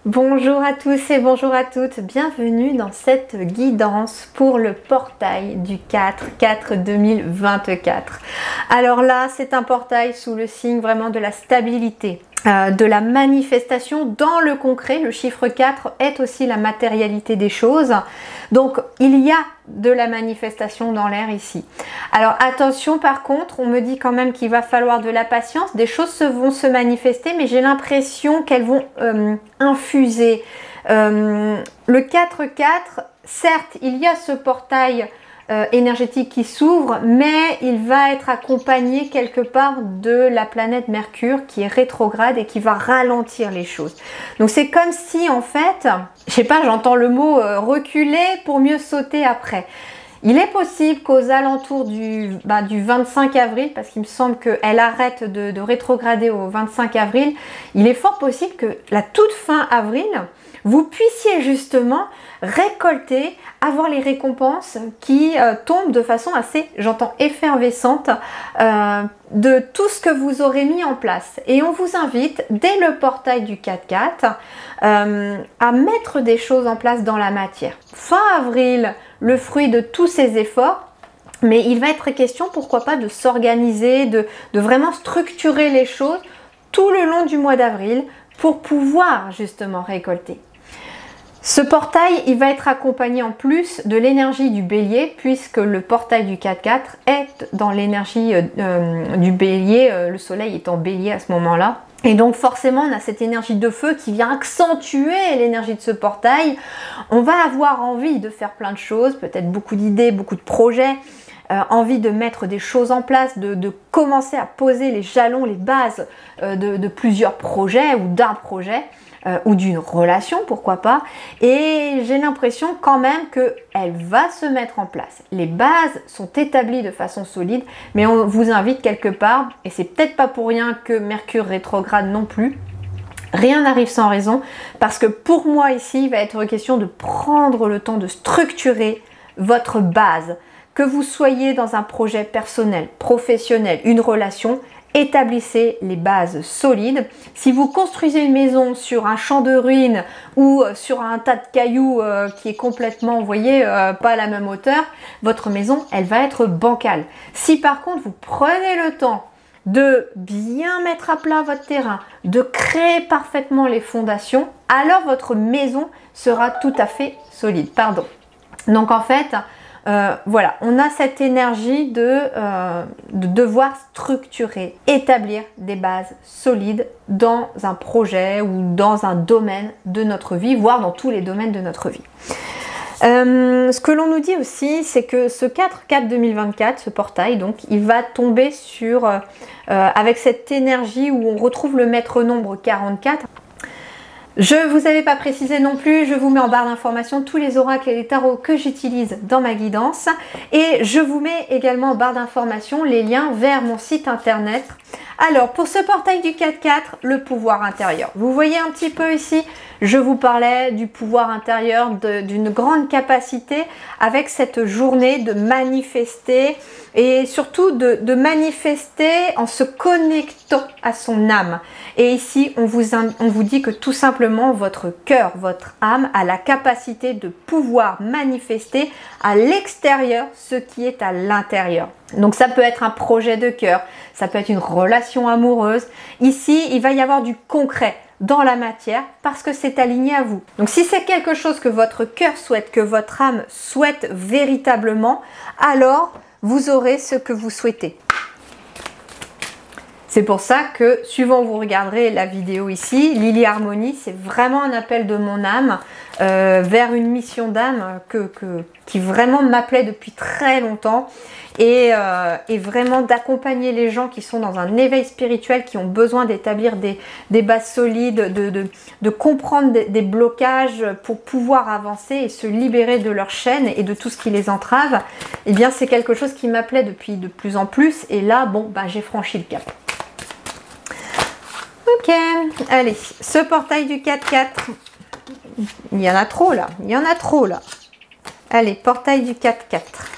Bonjour à tous et bonjour à toutes, bienvenue dans cette guidance pour le portail du 4/4/2024. Alors là, c'est un portail sous le signe vraiment de la stabilité, de la manifestation dans le concret. Le chiffre 4 est aussi la matérialité des choses. Donc, il y a de la manifestation dans l'air ici. Alors, attention par contre, on me dit quand même qu'il va falloir de la patience. Des choses vont se manifester, mais j'ai l'impression qu'elles vont infuser. Le 4/4, certes, il y a ce portail énergétique qui s'ouvre, mais il va être accompagné quelque part de la planète Mercure qui est rétrograde et qui va ralentir les choses. Donc c'est comme si en fait, je sais pas, j'entends le mot reculer pour mieux sauter après. Il est possible qu'aux alentours du 25 avril, parce qu'il me semble qu'elle arrête de rétrograder au 25 avril, il est fort possible que la toute fin avril, vous puissiez justement récolter, avoir les récompenses qui tombent de façon assez, j'entends, effervescente de tout ce que vous aurez mis en place. Et on vous invite, dès le portail du 4/4, à mettre des choses en place dans la matière. Fin avril, le fruit de tous ces efforts, mais il va être question, pourquoi pas, de s'organiser, de vraiment structurer les choses tout le long du mois d'avril pour pouvoir justement récolter. Ce portail, il va être accompagné en plus de l'énergie du bélier, puisque le portail du 4/4 est dans l'énergie du bélier, le soleil est en bélier à ce moment-là. Et donc forcément, on a cette énergie de feu qui vient accentuer l'énergie de ce portail. On va avoir envie de faire plein de choses, peut-être beaucoup d'idées, beaucoup de projets, envie de mettre des choses en place, de commencer à poser les jalons, les bases de plusieurs projets ou d'un projet. Ou d'une relation, pourquoi pas. Et j'ai l'impression quand même qu'elle va se mettre en place. Les bases sont établies de façon solide, mais on vous invite quelque part, et c'est peut-être pas pour rien que Mercure rétrograde non plus. Rien n'arrive sans raison, parce que pour moi ici, il va être question de prendre le temps de structurer votre base. Que vous soyez dans un projet personnel, professionnel, une relation, établissez les bases solides. Si vous construisez une maison sur un champ de ruines ou sur un tas de cailloux qui est complètement, vous voyez, pas à la même hauteur, votre maison, elle va être bancale. Si par contre, vous prenez le temps de bien mettre à plat votre terrain, de créer parfaitement les fondations, alors votre maison sera tout à fait solide. Pardon. Donc en fait, voilà, on a cette énergie de devoir structurer, établir des bases solides dans un projet ou dans un domaine de notre vie, voire dans tous les domaines de notre vie. Ce que l'on nous dit aussi, c'est que ce 4/4/2024, ce portail, donc, il va tomber sur, avec cette énergie où on retrouve le maître nombre 44. Je ne vous avais pas précisé non plus, je vous mets en barre d'informations tous les oracles et les tarots que j'utilise dans ma guidance. Et je vous mets également en barre d'informations les liens vers mon site internet. Alors, pour ce portail du 4/4, le pouvoir intérieur. Vous voyez un petit peu ici, je vous parlais du pouvoir intérieur, d'une grande capacité avec cette journée de manifester et surtout de manifester en se connectant à son âme. Et ici, on vous dit que tout simplement, votre cœur, votre âme a la capacité de pouvoir manifester à l'extérieur ce qui est à l'intérieur. Donc ça peut être un projet de cœur, ça peut être une relation amoureuse. Ici, il va y avoir du concret dans la matière parce que c'est aligné à vous. Donc si c'est quelque chose que votre cœur souhaite, que votre âme souhaite véritablement, alors vous aurez ce que vous souhaitez. C'est pour ça que, suivant vous regarderez la vidéo ici, Lily Harmonie, c'est vraiment un appel de mon âme vers une mission d'âme qui vraiment m'appelait depuis très longtemps et vraiment d'accompagner les gens qui sont dans un éveil spirituel, qui ont besoin d'établir des bases solides, de comprendre des blocages pour pouvoir avancer et se libérer de leurs chaînes et de tout ce qui les entrave. Eh bien, c'est quelque chose qui m'appelait depuis de plus en plus et là, bon, j'ai franchi le cap. Ok, allez, ce portail du 4/4, il y en a trop là, il y en a trop là. Allez, portail du 4/4.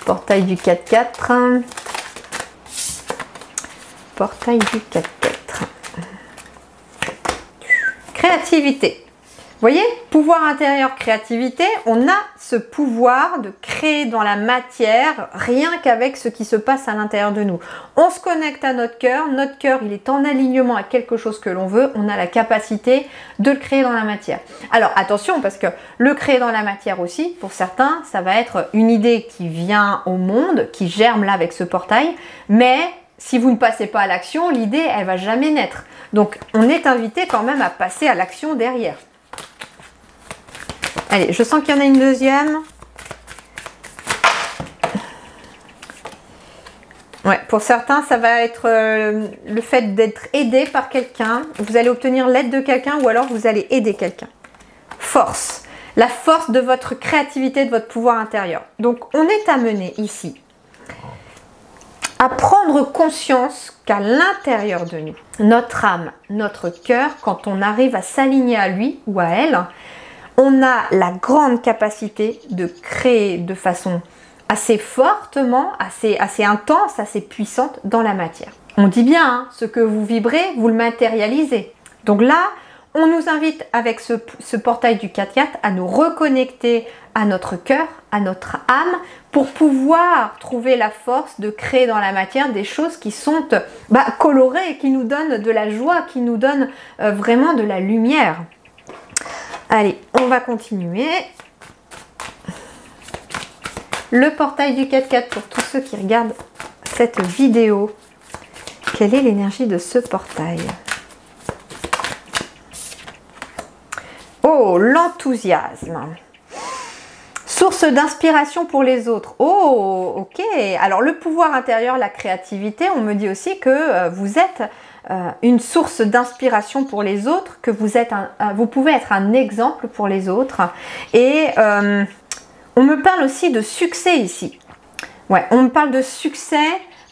Portail du 4/4. Portail du 4/4. Créativité. Vous voyez, pouvoir intérieur, créativité, on a ce pouvoir de créer dans la matière rien qu'avec ce qui se passe à l'intérieur de nous. On se connecte à notre cœur il est en alignement avec quelque chose que l'on veut, on a la capacité de le créer dans la matière. Alors attention, parce que le créer dans la matière aussi, pour certains, ça va être une idée qui vient au monde, qui germe là avec ce portail, mais si vous ne passez pas à l'action, l'idée, elle va jamais naître. Donc on est invité quand même à passer à l'action derrière. Allez, je sens qu'il y en a une deuxième. Ouais, pour certains, ça va être le fait d'être aidé par quelqu'un. Vous allez obtenir l'aide de quelqu'un ou alors vous allez aider quelqu'un. Force. La force de votre créativité, de votre pouvoir intérieur. Donc, on est amené ici à prendre conscience qu'à l'intérieur de nous, notre âme, notre cœur, quand on arrive à s'aligner à lui ou à elle, on a la grande capacité de créer de façon assez fortement, assez intense, assez puissante dans la matière. On dit bien, hein, ce que vous vibrez, vous le matérialisez. Donc là, on nous invite avec ce portail du 4-4 à nous reconnecter à notre cœur, à notre âme, pour pouvoir trouver la force de créer dans la matière des choses qui sont colorées, qui nous donnent de la joie, qui nous donnent vraiment de la lumière. Allez, on va continuer. Le portail du 4-4 pour tous ceux qui regardent cette vidéo. Quelle est l'énergie de ce portail? Oh, l'enthousiasme. Source d'inspiration pour les autres. Oh, ok. Alors, le pouvoir intérieur, la créativité, on me dit aussi que vous êtes une source d'inspiration pour les autres, que vous pouvez être un exemple pour les autres. Et on me parle aussi de succès ici. Ouais, on me parle de succès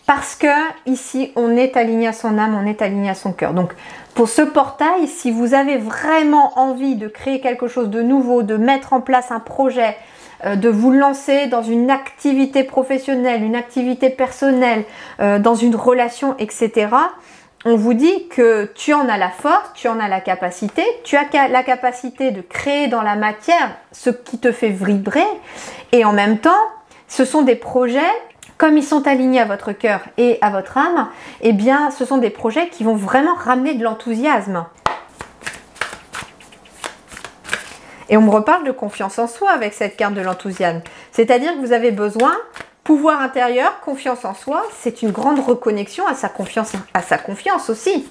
parce que ici, on est aligné à son âme, on est aligné à son cœur. Donc, pour ce portail, si vous avez vraiment envie de créer quelque chose de nouveau, de mettre en place un projet, de vous lancer dans une activité professionnelle, une activité personnelle, dans une relation, etc., on vous dit que tu en as la force, tu en as la capacité, tu as la capacité de créer dans la matière ce qui te fait vibrer et en même temps, ce sont des projets, comme ils sont alignés à votre cœur et à votre âme, eh bien, ce sont des projets qui vont vraiment ramener de l'enthousiasme. Et on me reparle de confiance en soi avec cette carte de l'enthousiasme. C'est-à-dire que vous avez besoin, pouvoir intérieur, confiance en soi, c'est une grande reconnexion à sa confiance aussi.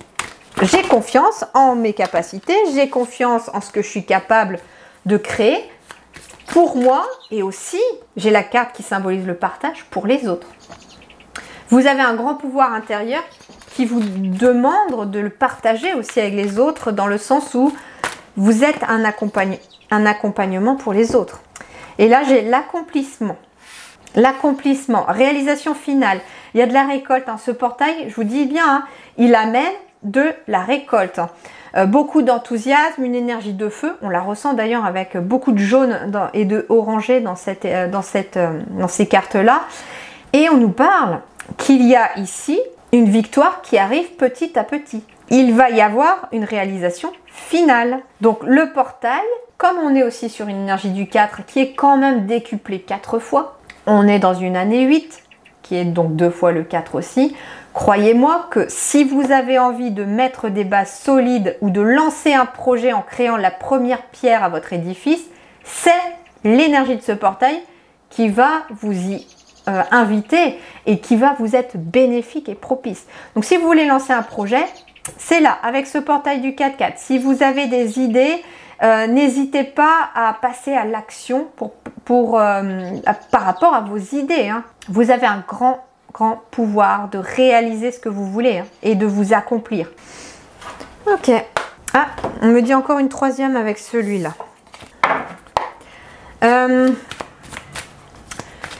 J'ai confiance en mes capacités, j'ai confiance en ce que je suis capable de créer pour moi et aussi, j'ai la carte qui symbolise le partage pour les autres. Vous avez un grand pouvoir intérieur qui vous demande de le partager aussi avec les autres dans le sens où vous êtes un accompagnement pour les autres. Et là, j'ai l'accomplissement. L'accomplissement, réalisation finale. Il y a de la récolte. Hein. Ce portail, je vous dis bien, hein, il amène de la récolte. Beaucoup d'enthousiasme, une énergie de feu. On la ressent d'ailleurs avec beaucoup de jaune et de orangé dans ces cartes-là. Et on nous parle qu'il y a ici une victoire qui arrive petit à petit. Il va y avoir une réalisation finale. Donc le portail, comme on est aussi sur une énergie du 4 qui est quand même décuplée 4 fois, on est dans une année 8, qui est donc 2 fois le 4 aussi. Croyez-moi que si vous avez envie de mettre des bases solides ou de lancer un projet en créant la première pierre à votre édifice, c'est l'énergie de ce portail qui va vous y inviter et qui va vous être bénéfique et propice. Donc si vous voulez lancer un projet, c'est là, avec ce portail du 4-4. Si vous avez des idées, n'hésitez pas à passer à l'action par rapport à vos idées. Hein. Vous avez un grand pouvoir de réaliser ce que vous voulez hein, et de vous accomplir. Ok. Ah, on me dit encore une troisième avec celui-là.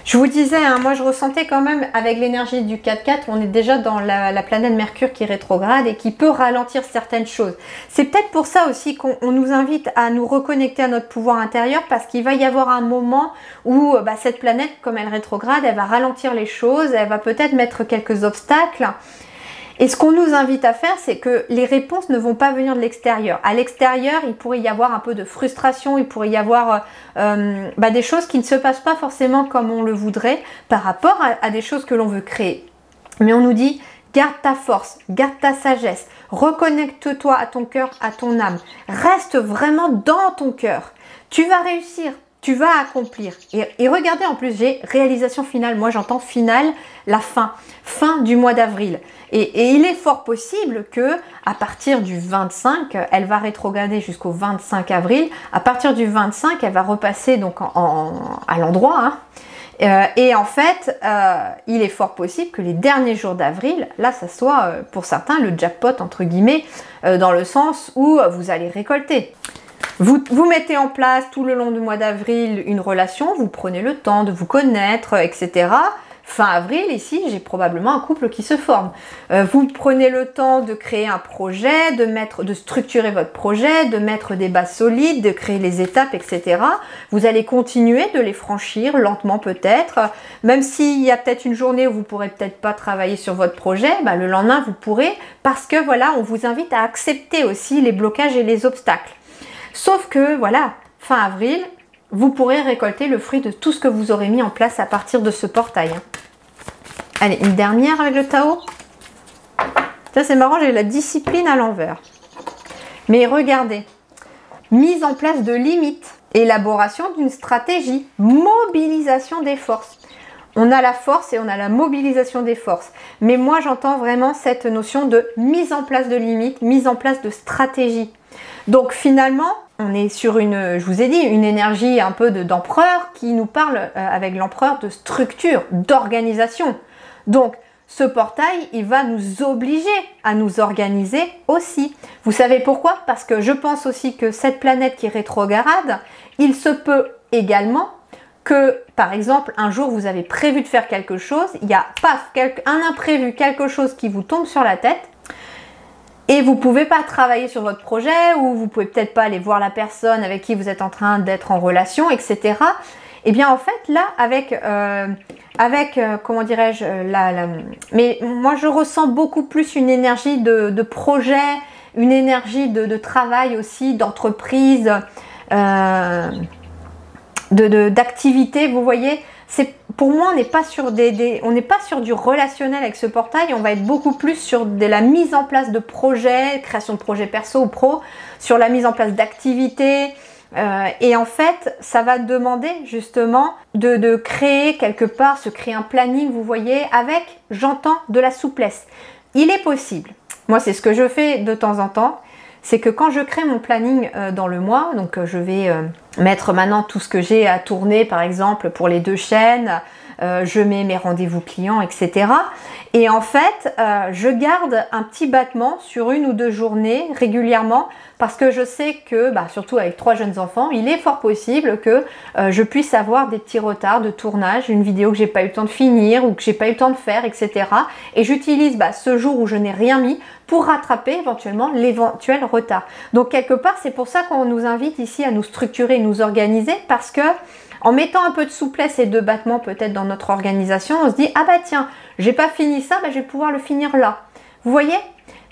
Je vous disais, hein, moi je ressentais quand même avec l'énergie du 4-4, on est déjà dans la planète Mercure qui est rétrograde et qui peut ralentir certaines choses. C'est peut-être pour ça aussi qu'on nous invite à nous reconnecter à notre pouvoir intérieur parce qu'il va y avoir un moment où cette planète, comme elle rétrograde, elle va ralentir les choses, elle va peut-être mettre quelques obstacles. Et ce qu'on nous invite à faire, c'est que les réponses ne vont pas venir de l'extérieur. À l'extérieur, il pourrait y avoir un peu de frustration, il pourrait y avoir des choses qui ne se passent pas forcément comme on le voudrait par rapport à des choses que l'on veut créer. Mais on nous dit, garde ta force, garde ta sagesse, reconnecte-toi à ton cœur, à ton âme. Reste vraiment dans ton cœur. Tu vas réussir. Tu vas accomplir. Et regardez, en plus, j'ai réalisation finale. Moi, j'entends finale, la fin du mois d'avril. Et il est fort possible que à partir du 25, elle va rétrograder jusqu'au 25 avril. À partir du 25, elle va repasser donc à l'endroit. Et en fait, il est fort possible que les derniers jours d'avril, là, ça soit pour certains le jackpot, entre guillemets, dans le sens où vous allez récolter. Vous mettez en place tout le long du mois d'avril une relation, vous prenez le temps de vous connaître, etc. Fin avril, ici, j'ai probablement un couple qui se forme. Vous prenez le temps de créer un projet, de structurer votre projet, de mettre des bases solides, de créer les étapes, etc. Vous allez continuer de les franchir lentement peut-être. Même s'il y a peut-être une journée où vous ne pourrez peut-être pas travailler sur votre projet, le lendemain, vous pourrez, parce que voilà, on vous invite à accepter aussi les blocages et les obstacles. Sauf que, voilà, fin avril, vous pourrez récolter le fruit de tout ce que vous aurez mis en place à partir de ce portail. Allez, une dernière avec le Tao. Ça, c'est marrant, j'ai la discipline à l'envers. Mais regardez, mise en place de limites, élaboration d'une stratégie, mobilisation des forces. On a la force et on a la mobilisation des forces. Mais moi, j'entends vraiment cette notion de mise en place de limites, mise en place de stratégie. Donc finalement, on est sur une, je vous ai dit, une énergie un peu d'empereur qui nous parle avec l'empereur de structure, d'organisation. Donc ce portail, il va nous obliger à nous organiser aussi. Vous savez pourquoi? Parce que je pense aussi que cette planète qui est rétrograde, il se peut également que, par exemple, un jour vous avez prévu de faire quelque chose, il y a paf, un imprévu, quelque chose qui vous tombe sur la tête, et vous ne pouvez pas travailler sur votre projet, ou vous ne pouvez peut-être pas aller voir la personne avec qui vous êtes en train d'être en relation, etc. Et bien en fait là, comment dirais-je, mais moi je ressens beaucoup plus une énergie de projet, une énergie de travail aussi, d'entreprise, d'activité, vous voyez. Pour moi, on n'est pas sur on n'est pas sur du relationnel avec ce portail, on va être beaucoup plus sur de la mise en place de projets, création de projets perso ou pro, sur la mise en place d'activités. Et en fait, ça va demander justement de créer quelque part, se créer un planning, vous voyez, avec, j'entends, de la souplesse. Il est possible, moi c'est ce que je fais de temps en temps, c'est que quand je crée mon planning dans le mois, donc je vais mettre maintenant tout ce que j'ai à tourner, par exemple pour les 2 chaînes, je mets mes rendez-vous clients, etc. Et en fait, je garde un petit battement sur 1 ou 2 journées régulièrement parce que je sais que, surtout avec 3 jeunes enfants, il est fort possible que je puisse avoir des petits retards de tournage, une vidéo que j'ai pas eu le temps de finir ou que j'ai pas eu le temps de faire, etc. Et j'utilise ce jour où je n'ai rien mis pour rattraper éventuellement l'éventuel retard. Donc quelque part, c'est pour ça qu'on nous invite ici à nous structurer, nous organiser, parce que en mettant un peu de souplesse et de battement peut-être dans notre organisation, on se dit, ah tiens, j'ai pas fini ça, je vais pouvoir le finir là. Vous voyez?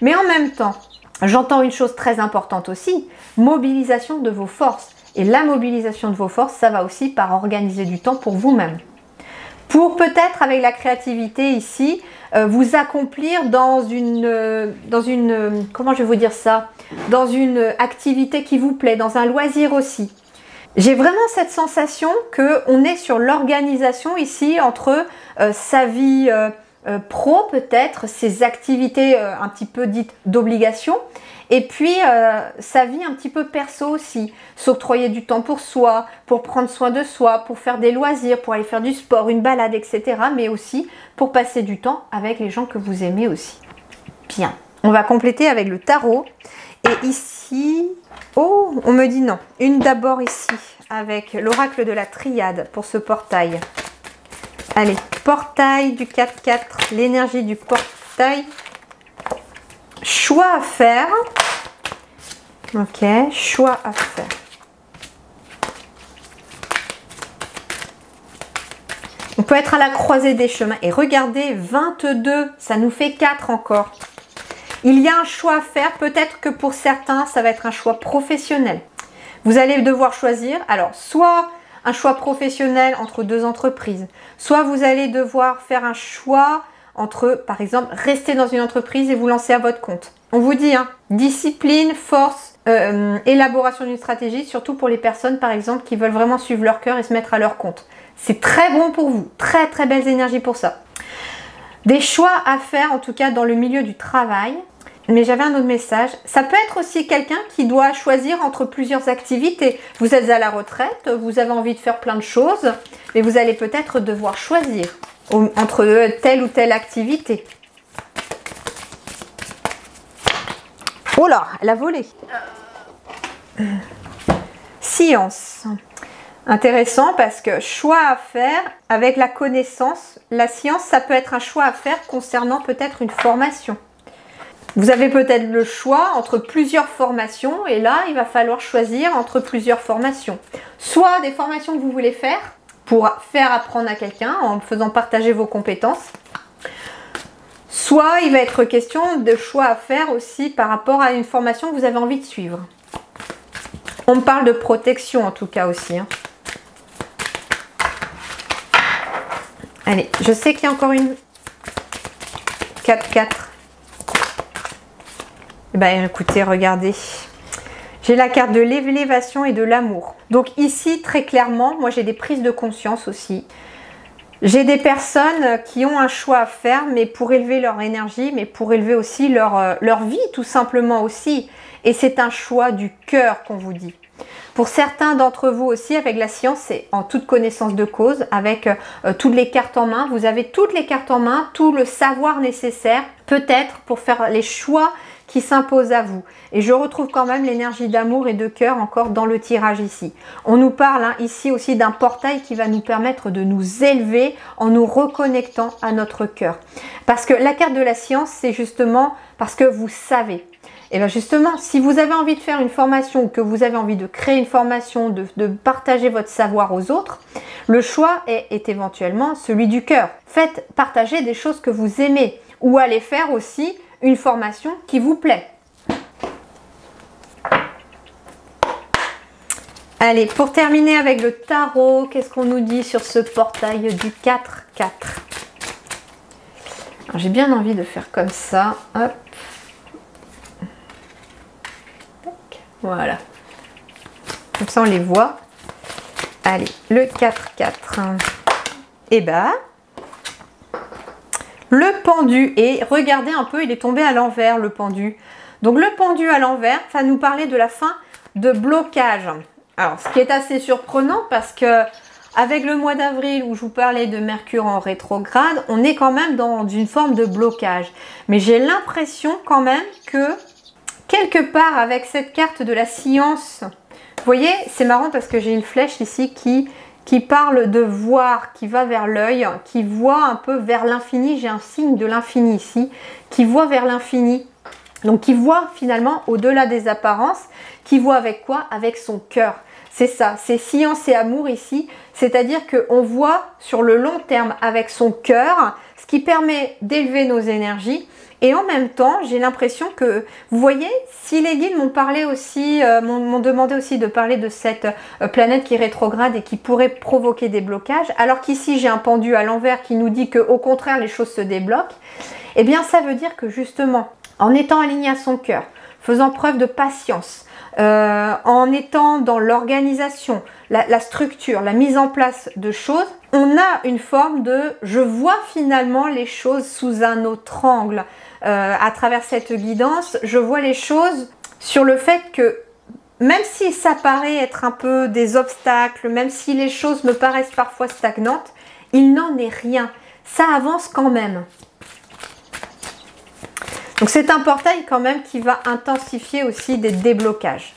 Mais en même temps, j'entends une chose très importante aussi, mobilisation de vos forces. Et la mobilisation de vos forces, ça va aussi par organiser du temps pour vous-même. Pour peut-être avec la créativité ici, vous accomplir dans une, comment je vais vous dire ça, dans une activité qui vous plaît, dans un loisir aussi. J'ai vraiment cette sensation qu'on est sur l'organisation ici entre sa vie pro peut-être, ses activités un petit peu dites d'obligation, et puis sa vie un petit peu perso aussi, s'octroyer du temps pour soi, pour prendre soin de soi, pour faire des loisirs, pour aller faire du sport, une balade, etc. Mais aussi pour passer du temps avec les gens que vous aimez aussi. Bien, on va compléter avec le tarot. Et ici, oh, on me dit non. Une d'abord ici, avec l'oracle de la triade pour ce portail. Allez, portail du 4-4, l'énergie du portail. Choix à faire. Ok, choix à faire. On peut être à la croisée des chemins. Et regardez, 22, ça nous fait 4 encore. Il y a un choix à faire, peut-être que pour certains, ça va être un choix professionnel. Vous allez devoir choisir, alors soit un choix professionnel entre deux entreprises, soit vous allez devoir faire un choix entre, par exemple, rester dans une entreprise et vous lancer à votre compte. On vous dit, hein, discipline, force, élaboration d'une stratégie, surtout pour les personnes, par exemple, qui veulent vraiment suivre leur cœur et se mettre à leur compte. C'est très bon pour vous, très très belles énergies pour ça. Des choix à faire, en tout cas dans le milieu du travail. Mais j'avais un autre message. Ça peut être aussi quelqu'un qui doit choisir entre plusieurs activités. Vous êtes à la retraite, vous avez envie de faire plein de choses, mais vous allez peut-être devoir choisir entre telle ou telle activité. Oh là, elle a volé. Science. Intéressant parce que choix à faire avec la connaissance. La science, ça peut être un choix à faire concernant peut-être une formation. Vous avez peut-être le choix entre plusieurs formations et là, il va falloir choisir entre plusieurs formations. Soit des formations que vous voulez faire pour faire apprendre à quelqu'un en faisant partager vos compétences. Soit il va être question de choix à faire aussi par rapport à une formation que vous avez envie de suivre. On me parle de protection en tout cas aussi. Hein. Allez, je sais qu'il y a encore une 4-4. Ben écoutez, regardez. J'ai la carte de l'élévation et de l'amour. Donc ici, très clairement, moi j'ai des prises de conscience aussi. J'ai des personnes qui ont un choix à faire, mais pour élever leur énergie, mais pour élever aussi leur vie, tout simplement aussi. Et c'est un choix du cœur qu'on vous dit. Pour certains d'entre vous aussi, avec la science, c'est en toute connaissance de cause, avec toutes les cartes en main. Vous avez toutes les cartes en main, tout le savoir nécessaire, peut-être pour faire les choix qui s'imposent à vous. Et je retrouve quand même l'énergie d'amour et de cœur encore dans le tirage ici. On nous parle hein, ici aussi d'un portail qui va nous permettre de nous élever en nous reconnectant à notre cœur. Parce que la carte de la science, c'est justement parce que vous savez. Et bien justement, si vous avez envie de faire une formation ou que vous avez envie de créer une formation, de partager votre savoir aux autres, le choix est éventuellement celui du cœur. Faites partager des choses que vous aimez ou allez faire aussi une formation qui vous plaît. Allez, pour terminer avec le tarot, qu'est-ce qu'on nous dit sur ce portail du 4-4? J'ai bien envie de faire comme ça. Hop. Voilà. Comme ça, on les voit. Allez, le 4-4. Et bah, le pendu. Et regardez un peu, il est tombé à l'envers, le pendu. Donc, le pendu à l'envers, ça nous parlait de la fin de blocage. Alors, ce qui est assez surprenant parce que avec le mois d'avril où je vous parlais de Mercure en rétrograde, on est quand même dans une forme de blocage. Mais j'ai l'impression quand même que quelque part avec cette carte de la science, vous voyez, c'est marrant parce que j'ai une flèche ici qui parle de voir, qui va vers l'œil, qui voit un peu vers l'infini. J'ai un signe de l'infini ici, qui voit vers l'infini. Donc qui voit finalement au-delà des apparences, qui voit avec quoi? Avec son cœur. C'est ça, c'est science et amour ici, c'est-à-dire qu'on voit sur le long terme avec son cœur, ce qui permet d'élever nos énergies. Et en même temps, j'ai l'impression que, vous voyez, si les guides m'ont parlé aussi, m'ont demandé aussi de parler de cette planète qui est rétrograde et qui pourrait provoquer des blocages, alors qu'ici j'ai un pendu à l'envers qui nous dit qu'au contraire les choses se débloquent, eh bien ça veut dire que justement, en étant aligné à son cœur, faisant preuve de patience, en étant dans l'organisation, la structure, la mise en place de choses, on a une forme de « je vois finalement les choses sous un autre angle ». À travers cette guidance, je vois les choses sur le fait que même si ça paraît être un peu des obstacles, même si les choses me paraissent parfois stagnantes, il n'en est rien. Ça avance quand même. Donc c'est un portail quand même qui va intensifier aussi des déblocages.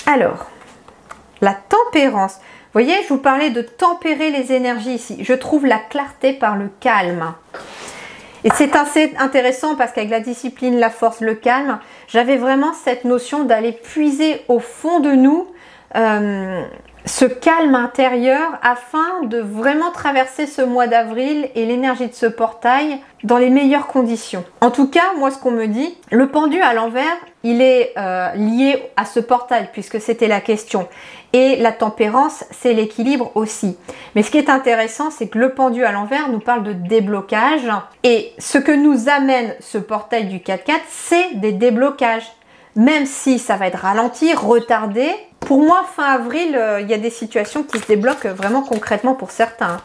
Alors, la tempérance. Vous voyez, je vous parlais de tempérer les énergies ici. Je trouve la clarté par le calme. Et c'est assez intéressant parce qu'avec la discipline, la force, le calme, j'avais vraiment cette notion d'aller puiser au fond de nous ce calme intérieur afin de vraiment traverser ce mois d'avril et l'énergie de ce portail dans les meilleures conditions. En tout cas, moi ce qu'on me dit, le pendu à l'envers, il est lié à ce portail puisque c'était la question. Et la tempérance, c'est l'équilibre aussi. Mais ce qui est intéressant, c'est que le pendu à l'envers nous parle de déblocage. Et ce que nous amène ce portail du 4-4, c'est des déblocages. Même si ça va être ralenti, retardé. Pour moi, fin avril, il y a des situations qui se débloquent vraiment concrètement pour certains.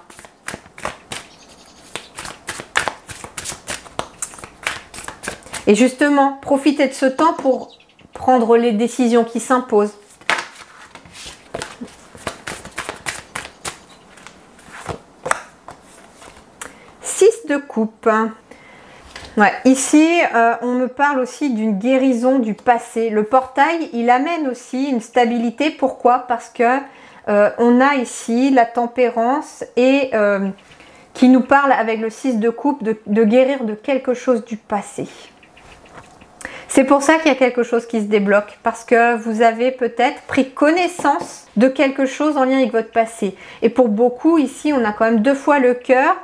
Et justement, profitez de ce temps pour prendre les décisions qui s'imposent. De coupe. Ouais, ici, on me parle aussi d'une guérison du passé. Le portail, il amène aussi une stabilité. Pourquoi? Parce que on a ici la tempérance et qui nous parle avec le 6 de coupe de guérir de quelque chose du passé. C'est pour ça qu'il y a quelque chose qui se débloque, parce que vous avez peut-être pris connaissance de quelque chose en lien avec votre passé. Et pour beaucoup, ici, on a quand même 2 fois le cœur.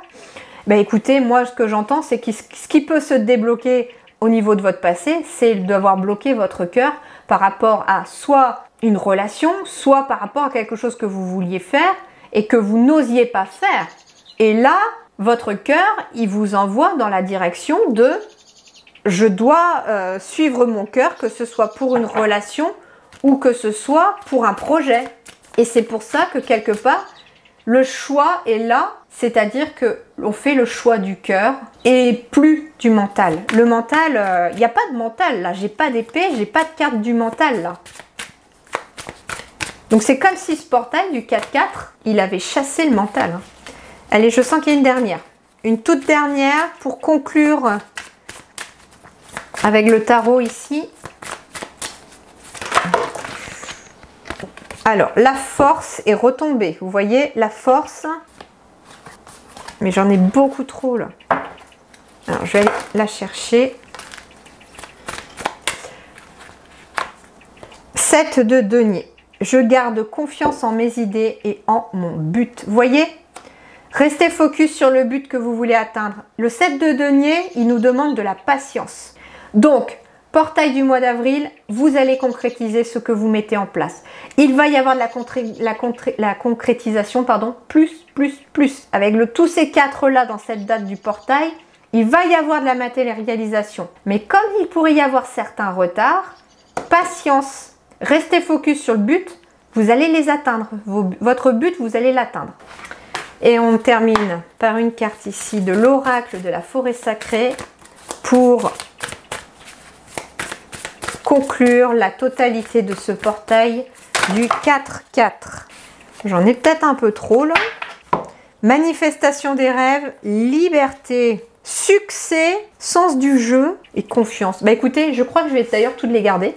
Ben écoutez, moi ce que j'entends, c'est que ce qui peut se débloquer au niveau de votre passé, c'est d'avoir bloqué votre cœur par rapport à soit une relation, soit par rapport à quelque chose que vous vouliez faire et que vous n'osiez pas faire. Et là, votre cœur, il vous envoie dans la direction de « je dois suivre mon cœur », que ce soit pour une relation ou que ce soit pour un projet. Et c'est pour ça que quelque part, le choix est là, c'est-à-dire que l'on fait le choix du cœur et plus du mental. Le mental, il n'y a pas de mental là, j'ai pas d'épée, j'ai pas de carte du mental là. Donc c'est comme si ce portail du 4-4, il avait chassé le mental. Hein. Allez, je sens qu'il y a une dernière. Une toute dernière pour conclure avec le tarot ici. Alors, la force est retombée. Vous voyez, la force. Mais j'en ai beaucoup trop là. Alors, je vais aller la chercher. 7 de denier. Je garde confiance en mes idées et en mon but. Vous voyez? Restez focus sur le but que vous voulez atteindre. Le 7 de denier, il nous demande de la patience. Donc, portail du mois d'avril, vous allez concrétiser ce que vous mettez en place. Il va y avoir de la concrétisation, pardon, plus. Avec tous ces 4 là dans cette date du portail, il va y avoir de la matérialisation. Mais comme il pourrait y avoir certains retards, patience. Restez focus sur le but, vous allez les atteindre. Votre but, vous allez l'atteindre. Et on termine par une carte ici de l'oracle de la forêt sacrée pour conclure la totalité de ce portail du 4-4. J'en ai peut-être un peu trop là. Manifestation des rêves, liberté, succès, sens du jeu et confiance. Bah écoutez, je crois que je vais d'ailleurs toutes les garder.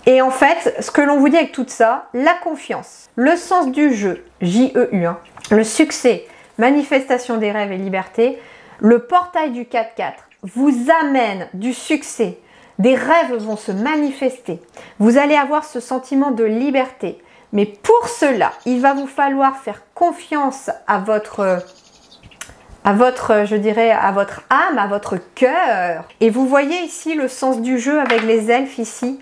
Et en fait, ce que l'on vous dit avec tout ça, la confiance, le sens du jeu, J-E-U, hein, le succès, manifestation des rêves et liberté, le portail du 4-4 vous amène du succès. Des rêves vont se manifester. Vous allez avoir ce sentiment de liberté. Mais pour cela, il va vous falloir faire confiance à votre je dirais, à votre âme, à votre cœur. Et vous voyez ici le sens du jeu avec les elfes ici.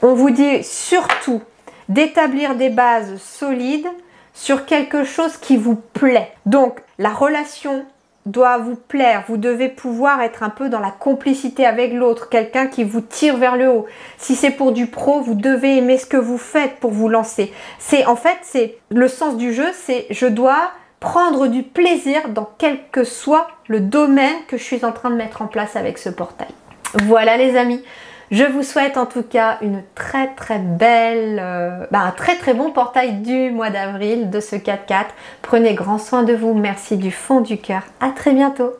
On vous dit surtout d'établir des bases solides sur quelque chose qui vous plaît. Donc, la relation doit vous plaire. Vous devez pouvoir être un peu dans la complicité avec l'autre, quelqu'un qui vous tire vers le haut. Si c'est pour du pro, vous devez aimer ce que vous faites pour vous lancer. En fait, c'est le sens du jeu, c'est je dois prendre du plaisir dans quel que soit le domaine que je suis en train de mettre en place avec ce portail. Voilà les amis. Je vous souhaite en tout cas une très belle, un très bon portail du mois d'avril de ce 4-4. Prenez grand soin de vous. Merci du fond du cœur. À très bientôt.